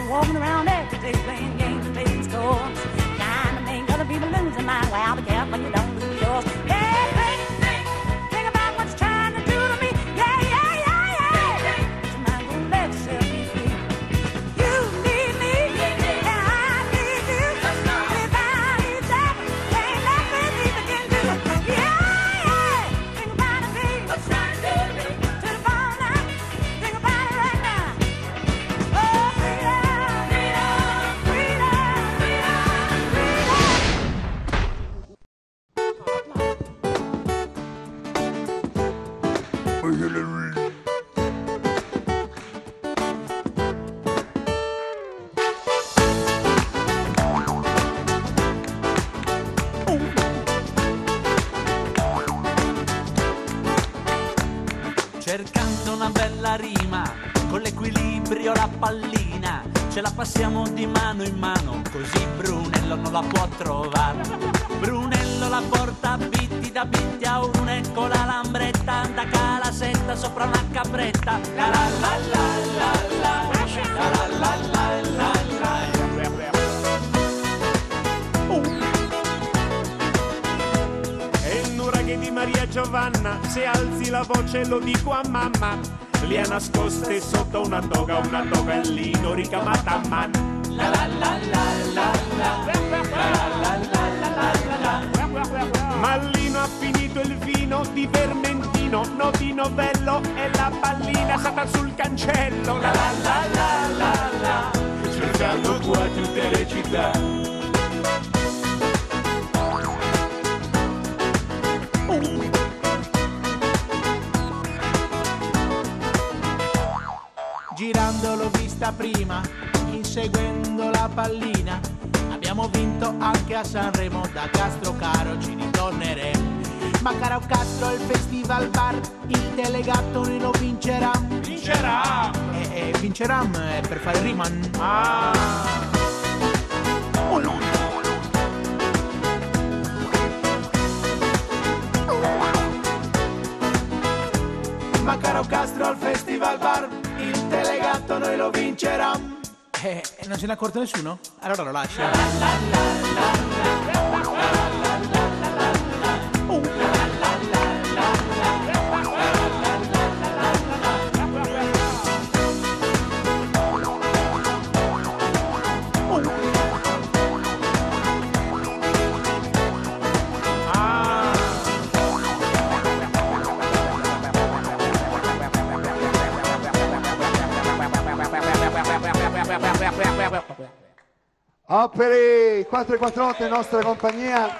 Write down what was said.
Walking around every day playing games and making scores. Trying to make other people lose their mind. Well, be careful when you don't lose yours. Yeah, think about what you're trying to do to me. Yeah, yeah, yeah, yeah. But your mind won't let yourself be free. You need me, and I need you. Without each other, ain't nothing we can do. Yeah, yeah. Think about it, baby. What's trying to do to me? To the bone now. Think about it right now. Oh, freedom. Cercando una bella rima, con l'equilibrio la pallina, ce la passiamo di mano in mano, così Brunello non la può trovare. Brunello la porta a bitti da bitti a uno, ecco la lambretta, da cala setta sopra una capretta. La la la la la la, la la la la la la. È l'ora che di Maria Giovanna, se alzi la voce lo dico a mamma, li ha nascoste sotto una toga e lino ricamata a mano. La la la la la la, la la la la la. Mallino ha finito il vino di vermentino, no di novello, e la pallina stata sul cancello. La la la la la la, cercando qua tutte le città. Girando l'ho vista prima, inseguendo la pallina. Abbiamo vinto anche a Sanremo, da Castro Caro ci ritorneremo. Ma caro Castro, il festival bar, il delegato noi lo vincerà. Vincerà! Vincerà per fare rima. Ma caro Castro, al festival bar, il delegato noi lo vincerà. Non se ne è accorto nessuno? Allora lo lascia. Per i 448 in nostra compagnia